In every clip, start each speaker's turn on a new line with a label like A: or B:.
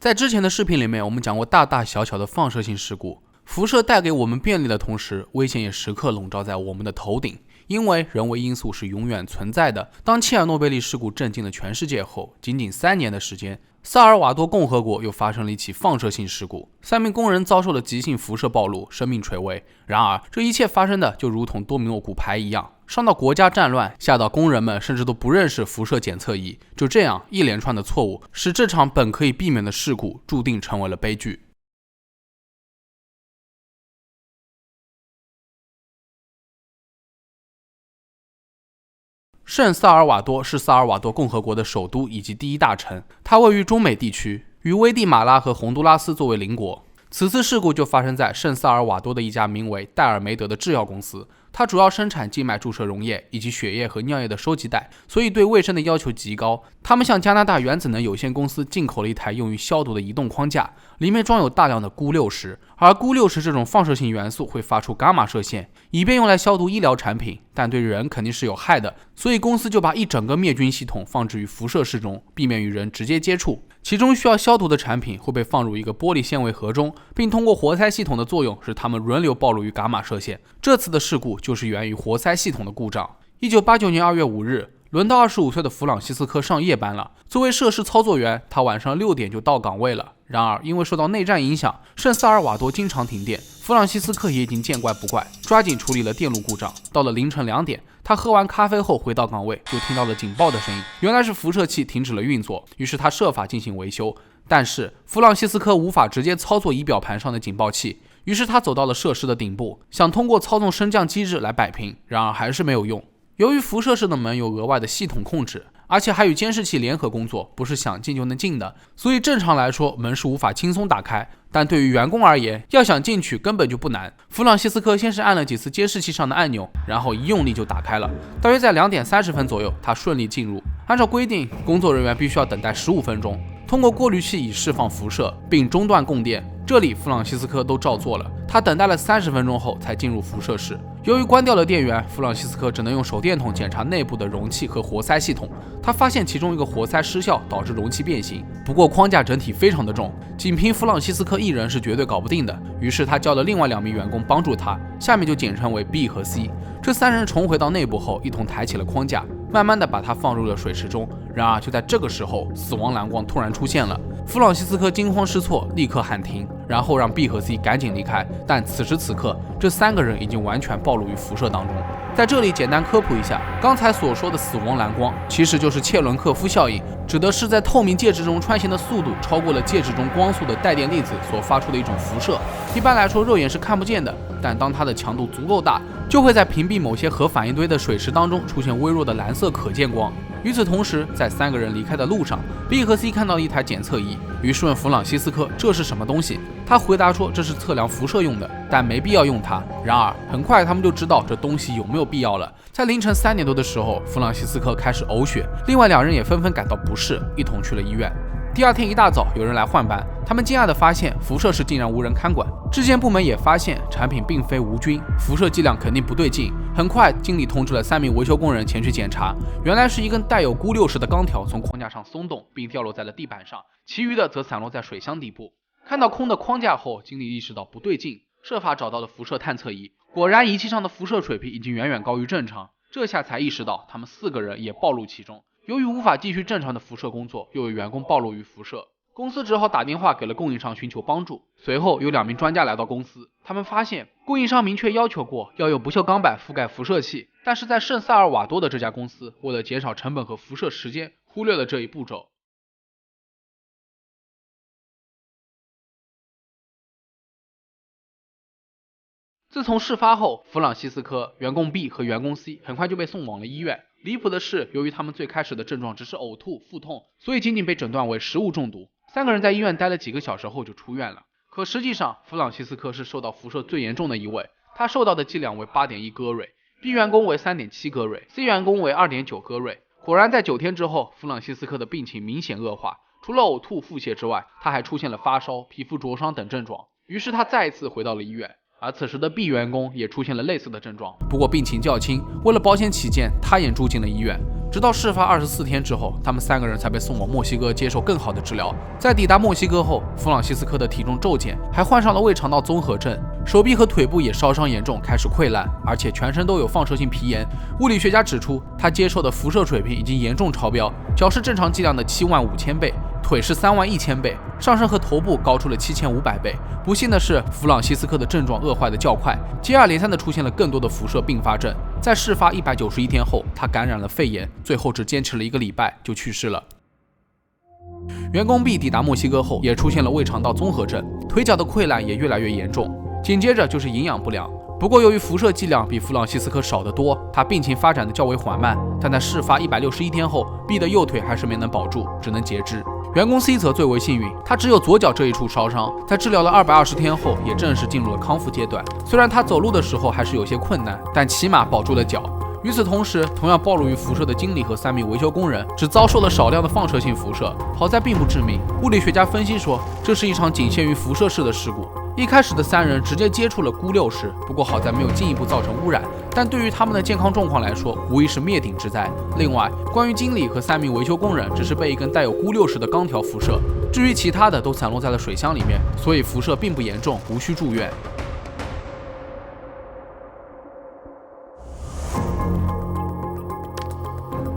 A: 在之前的视频里面，我们讲过大大小小的放射性事故，辐射带给我们便利的同时，危险也时刻笼罩在我们的头顶。因为人为因素是永远存在的。当切尔诺贝利事故震惊了全世界后，仅仅3年的时间，萨尔瓦多共和国又发生了一起放射性事故，3名工人遭受了急性辐射暴露，生命垂危。然而，这一切发生的就如同多米诺骨牌一样，上到国家战乱，下到工人们甚至都不认识辐射检测仪。就这样，一连串的错误，使这场本可以避免的事故注定成为了悲剧。圣萨尔瓦多是萨尔瓦多共和国的首都以及第一大城，它位于中美地区，与危地马拉和洪都拉斯作为邻国。此次事故就发生在圣萨尔瓦多的一家名为戴尔梅德的制药公司，它主要生产静脉注射溶液以及血液和尿液的收集袋，所以对卫生的要求极高。他们向加拿大原子能有限公司进口了一台用于消毒的移动框架，里面装有大量的钴60，而钴60这种放射性元素会发出伽马射线，以便用来消毒医疗产品，但对人肯定是有害的，所以公司就把一整个灭菌系统放置于辐射室中，避免与人直接接触。其中需要消毒的产品会被放入一个玻璃纤维盒中，并通过活塞系统的作用使它们轮流暴露于伽马射线。这次的事故就是源于活塞系统的故障。1989年2月5日，轮到25岁的弗朗西斯科上夜班了。作为设施操作员，他晚上6点就到岗位了。然而，因为受到内战影响，圣萨尔瓦多经常停电，弗朗西斯科也已经见怪不怪，抓紧处理了电路故障。到了凌晨2点，他喝完咖啡后回到岗位，就听到了警报的声音，原来是辐射器停止了运作，于是他设法进行维修。但是弗朗西斯科无法直接操作仪表盘上的警报器，于是他走到了设施的顶部，想通过操纵升降机制来摆平，然而还是没有用。由于辐射室的门有额外的系统控制，而且还与监视器联合工作，不是想进就能进的，所以正常来说门是无法轻松打开。但对于员工而言，要想进去根本就不难。弗朗西斯科先是按了几次监视器上的按钮，然后一用力就打开了。大约在2点30分左右，他顺利进入。按照规定，工作人员必须要等待15分钟，通过过滤器以释放辐射，并中断供电。这里弗朗西斯科都照做了。他等待了30分钟后才进入辐射室。由于关掉了电源，弗朗西斯科只能用手电筒检查内部的容器和活塞系统。他发现其中一个活塞失效，导致容器变形。不过框架整体非常的重，仅凭弗朗西斯科一人是绝对搞不定的。于是他叫了另外2名员工帮助他，下面就简称为 B 和 C。这3人重回到内部后，一同抬起了框架，慢慢的把它放入了水池中。然而就在这个时候，死亡蓝光突然出现了。弗朗西斯科惊慌失措，立刻喊停，然后让 B 和 C 赶紧离开。但此时此刻，这3个人已经完全暴露于辐射当中。在这里简单科普一下，刚才所说的死亡蓝光其实就是切伦克夫效应，指的是在透明介质中穿行的速度超过了介质中光速的带电粒子所发出的一种辐射。一般来说肉眼是看不见的，但当它的强度足够大，就会在屏蔽某些核反应堆的水池当中出现微弱的蓝色可见光。与此同时，在3个人离开的路上， B 和 C 看到了一台检测仪，于是问弗朗西斯科这是什么东西。他回答说这是测量辐射用的，但没必要用它。然而很快他们就知道这东西有没有必要了。在凌晨3点多的时候，弗朗西斯科开始呕血，另外2人也纷纷感到不适，一同去了医院。第2天一大早，有人来换班，他们惊讶地发现辐射室竟然无人看管。质监部门也发现产品并非无菌，辐射剂量肯定不对劲。很快，经理通知了3名维修工人前去检查，原来是一根带有钴60的钢条从框架上松动，并掉落在了地板上，其余的则散落在水箱底部。看到空的框架后，经理意识到不对劲，设法找到了辐射探测仪，果然仪器上的辐射水平已经远远高于正常。这下才意识到他们4个人也暴露其中。由于无法继续正常的辐射工作，又有员工暴露于辐射，公司只好打电话给了供应商寻求帮助。随后有2名专家来到公司，他们发现供应商明确要求过要用不锈钢板覆盖辐射器，但是在圣萨尔瓦多的这家公司为了减少成本和辐射时间，忽略了这一步骤。自从事发后，弗朗西斯科、员工 B 和员工 C 很快就被送往了医院。离谱的是，由于他们最开始的症状只是呕吐、腹痛，所以仅仅被诊断为食物中毒。3个人在医院待了几个小时后就出院了。可实际上，弗朗西斯科是受到辐射最严重的一位，他受到的剂量为 8.1 戈瑞， B 员工为 3.7 戈瑞， C 员工为 2.9 戈瑞。果然在9天之后，弗朗西斯科的病情明显恶化，除了呕吐、腹泻之外，他还出现了发烧、皮肤灼伤等症状。于是他再一次回到了医院。而此时的 B 员工也出现了类似的症状，不过病情较轻，为了保险起见，他也住进了医院。直到事发24天之后，他们3个人才被送往墨西哥接受更好的治疗。在抵达墨西哥后，弗朗西斯科的体重骤减，还患上了胃肠道综合症，手臂和腿部也烧伤严重，开始溃烂，而且全身都有放射性皮炎。物理学家指出，他接受的辐射水平已经严重超标，脚是正常剂量的75000倍，腿是31000倍，上身和头部高出了7500倍。不幸的是，弗朗西斯科的症状恶化的较快，接二连三的出现了更多的辐射并发症。在事发191天后，他感染了肺炎，最后只坚持了1个礼拜就去世了。员工 B 抵达墨西哥后，也出现了胃肠道综合症，腿脚的溃烂也越来越严重，紧接着就是营养不良。不过由于辐射剂量比弗朗西斯科少得多，他病情发展的较为缓慢，但在事发161天后 ，B 的右腿还是没能保住，只能截肢。员工 C 则最为幸运，他只有左脚这一处烧伤，在治疗了220天后，也正式进入了康复阶段。虽然他走路的时候还是有些困难，但起码保住了脚。与此同时，同样暴露于辐射的经理和3名维修工人只遭受了少量的放射性辐射，好在并不致命。物理学家分析说，这是一场仅限于辐射式的事故。一开始的3人直接接触了钴6时，不过好在没有进一步造成污染，但对于他们的健康状况来说，无疑是灭顶之灾。另外，关于经理和3名维修工人，只是被一根带有钴6时的钢条辐射，至于其他的都散落在了水箱里面，所以辐射并不严重，无需住院。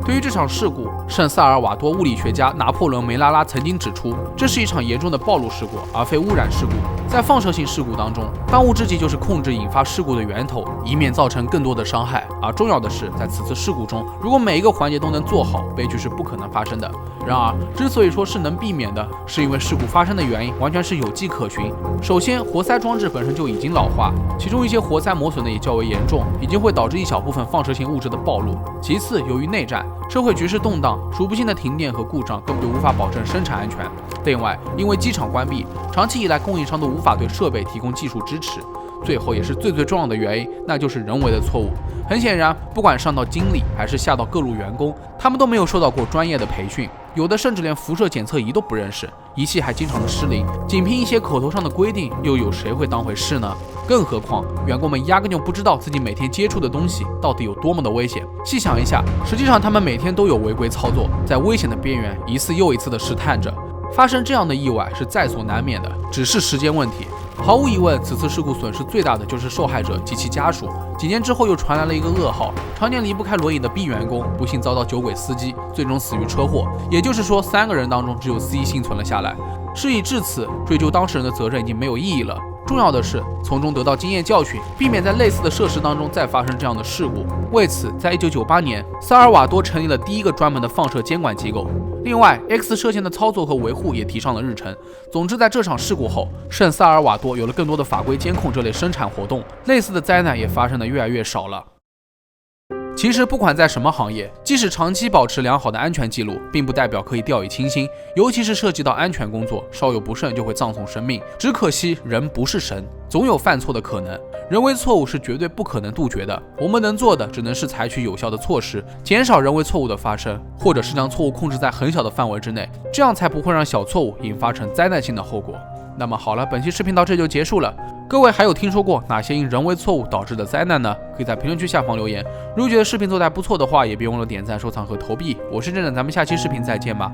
A: 对于这场事故，圣萨尔瓦多物理学家拿破仑·梅拉拉曾经指出，这是一场严重的暴露事故，而非污染事故。在放射性事故当中，当务之急就是控制引发事故的源头，以免造成更多的伤害。而重要的是，在此次事故中，如果每一个环节都能做好，悲剧是不可能发生的。然而，之所以说是能避免的，是因为事故发生的原因完全是有迹可循。首先，活塞装置本身就已经老化，其中一些活塞磨损的也较为严重，已经会导致一小部分放射性物质的暴露。其次，由于内战，社会局势动荡，数不清的停电和故障根本就无法保证生产安全。另外，因为机场关闭，长期以来供应商都无法对设备提供技术支持。最后也是最重要的原因，那就是人为的错误。很显然，不管上到经理还是下到各路员工，他们都没有受到过专业的培训，有的甚至连辐射检测仪都不认识，仪器还经常的失灵。仅凭一些口头上的规定，又有谁会当回事呢？更何况，员工们压根就不知道自己每天接触的东西到底有多么的危险。细想一下，实际上他们每天都有违规操作，在危险的边缘一次又一次的试探着。发生这样的意外是在所难免的，只是时间问题。毫无疑问，此次事故损失最大的就是受害者及其家属。几年之后，又传来了一个噩耗：常年离不开轮椅的 B 员工不幸遭到酒鬼司机，最终死于车祸。也就是说，3个人当中只有 C 幸存了下来。事已至此，追究当事人的责任已经没有意义了。重要的是从中得到经验教训，避免在类似的设施当中再发生这样的事故。为此，在1998年，萨尔瓦多成立了第一个专门的放射监管机构。另外 ，X 射线的操作和维护也提上了日程。总之，在这场事故后，圣萨尔瓦多有了更多的法规监控这类生产活动，类似的灾难也发生的越来越少了。其实不管在什么行业，即使长期保持良好的安全记录，并不代表可以掉以轻心，尤其是涉及到安全工作，稍有不慎就会葬送生命。只可惜人不是神，总有犯错的可能，人为错误是绝对不可能杜绝的。我们能做的只能是采取有效的措施，减少人为错误的发生，或者是将错误控制在很小的范围之内，这样才不会让小错误引发成灾难性的后果。那么好了，本期视频到这就结束了。各位还有听说过哪些因人为错误导致的灾难呢？可以在评论区下方留言。如果觉得视频做得还不错的话，也别忘了点赞、收藏和投币。我是正正，咱们下期视频再见吧。